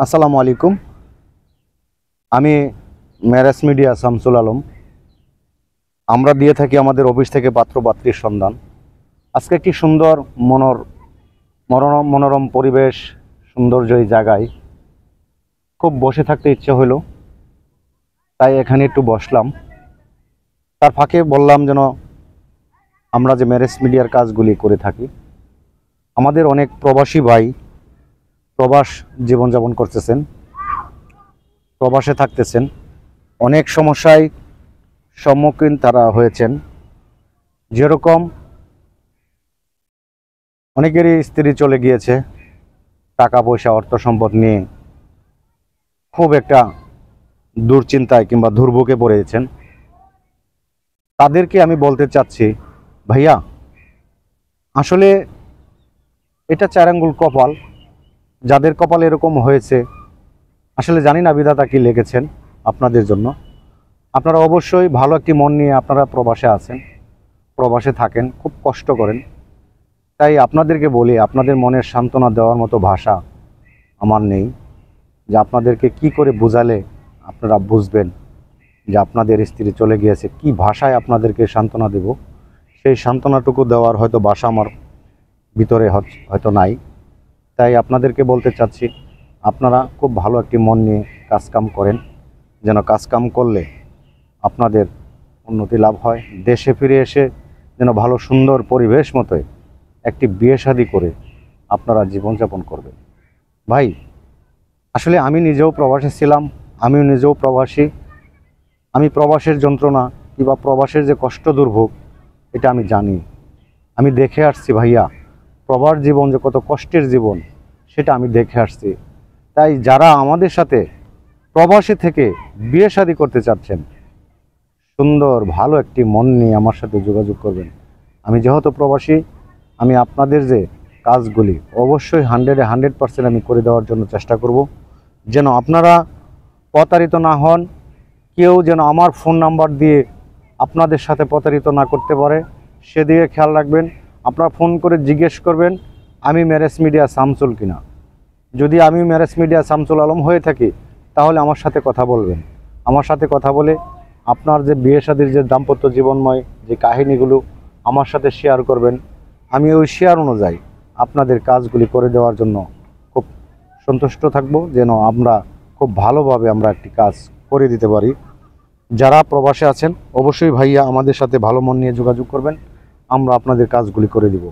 আসসালামু আলাইকুম। আমি ম্যারেজ মিডিয়া শামসুল আলম। আমরা দিয়ে থাকি আমাদের অফিস থেকে পাত্র পাত্রীর সন্ধান। আজকে একটি সুন্দর মনোরম পরিবেশ, সৌন্দর্য এই জায়গায় খুব বসে থাকতে ইচ্ছে হলো, তাই এখানে একটু বসলাম। তার ফাঁকে বললাম যেন আমরা যে ম্যারেজ মিডিয়ার কাজগুলি করে থাকি, আমাদের অনেক প্রবাসী ভাই প্রবাস জীবনযাপন করতেছেন, প্রবাসে থাকতেছেন, অনেক সমস্যায় সম্মুখীন তারা হয়েছেন। যেরকম অনেকেরই স্ত্রী চলে গিয়েছে, টাকা পয়সা অর্থ সম্পদ নিয়ে খুব একটা দুশ্চিন্তায় কিংবা দুর্ভোগে পড়েছেন। তাদেরকে আমি বলতে চাচ্ছি, ভাইয়া আসলে এটা চার আঙ্গুল কপাল। যাদের কপাল এরকম হয়েছে, আসলে জানি না বিধাতা কি লিখেছেন আপনাদের জন্য। আপনারা অবশ্যই ভালো একটি মন নিয়ে আপনারা প্রবাসে আছেন, প্রবাসে থাকেন, খুব কষ্ট করেন। তাই আপনাদেরকে বলি, আপনাদের মনের সান্ত্বনা দেওয়ার মতো ভাষা আমার নেই, যে আপনাদেরকে কি করে বোঝালে আপনারা বুঝবেন যে আপনাদের স্ত্রী চলে গিয়েছে। কি ভাষায় আপনাদেরকে সান্ত্বনা দেব, সেই সান্ত্বনাটুকু দেওয়ার হয়তো ভাষা আমার ভিতরে হয়তো নাই। তাই আপনাদেরকে বলতে চাচ্ছি, আপনারা খুব ভালো একটি মন নিয়ে কাজকাম করেন, যেন কাজকাম করলে আপনাদের উন্নতি লাভ হয়। দেশে ফিরে এসে যেন ভালো সুন্দর পরিবেশ মতোই একটি বিয়ে শাদী করে আপনারা জীবনযাপন করবেন। ভাই আসলে আমি নিজেও প্রবাসী ছিলাম, আমিও নিজেও প্রবাসী। আমি প্রবাসের যন্ত্রণা কিংবা প্রবাসের যে কষ্ট দুর্ভোগ এটা আমি জানি, আমি দেখে আসছি। ভাইয়া প্রবাস জীবন যে কত কষ্টের জীবন সেটা আমি দেখে আসছি। তাই যারা আমাদের সাথে প্রবাসে থেকে বিয়ে শাদী করতে চাচ্ছেন, সুন্দর ভালো একটি মন নিয়ে আমার সাথে যোগাযোগ করবেন। আমি যেহেতু প্রবাসী, আমি আপনাদের যে কাজগুলি অবশ্যই 100% আমি করে দেওয়ার জন্য চেষ্টা করব, যেন আপনারা প্রতারিত না হন। কেউ যেন আমার ফোন নাম্বার দিয়ে আপনাদের সাথে প্রতারিত না করতে পারে, সেদিকে খেয়াল রাখবেন। আপনারা ফোন করে জিজ্ঞেস করবেন আমি ম্যারেজ মিডিয়া শামসুল কিনা। যদি আমি ম্যারেজ মিডিয়া শামসুল আলম হয়ে থাকি, তাহলে আমার সাথে কথা বলবেন। আমার সাথে কথা বলে আপনার যে বিয়ে শাদীর যে দাম্পত্য জীবনময় যে কাহিনীগুলো আমার সাথে শেয়ার করবেন। আমি ওই শেয়ার অনুযায়ী আপনাদের কাজগুলি করে দেওয়ার জন্য খুব সন্তুষ্ট থাকব, যেন আমরা খুব ভালোভাবে আমরা একটি কাজ করে দিতে পারি। যারা প্রবাসে আছেন অবশ্যই ভাইয়া আমাদের সাথে ভালো মন নিয়ে যোগাযোগ করবেন, আমরা আপনাদের কাজগুলি করে দিব।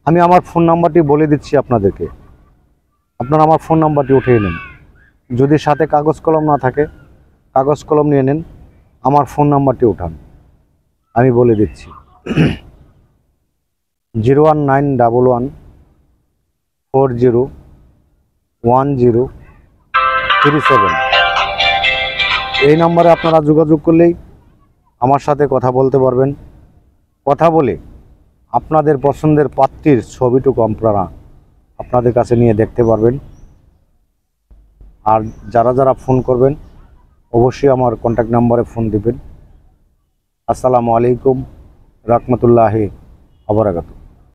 আমি আমার ফোন নাম্বারটি বলে দিচ্ছি আপনাদেরকে, আপনারা আমার ফোন নাম্বারটি উঠিয়ে নেন। যদি সাথে কাগজ কলম না থাকে, কাগজ কলম নিয়ে নেন, আমার ফোন নাম্বারটি উঠান। আমি বলে দিচ্ছি 01911401037। এই নম্বরে আপনারা যোগাযোগ করলেই আমার সাথে কথা বলতে পারবেন। কথা বলে আপনাদের পছন্দের পাত্রীর ছবিটুকু আপনারা আপনাদের কাছে নিয়ে দেখতে পারবেন। আর যারা যারা ফোন করবেন অবশ্যই আমার কন্ট্যাক্ট নাম্বারে ফোন দিবেন। আসসালামু আলাইকুম রাহমাতুল্লাহি ওয়া বারাকাতুহু।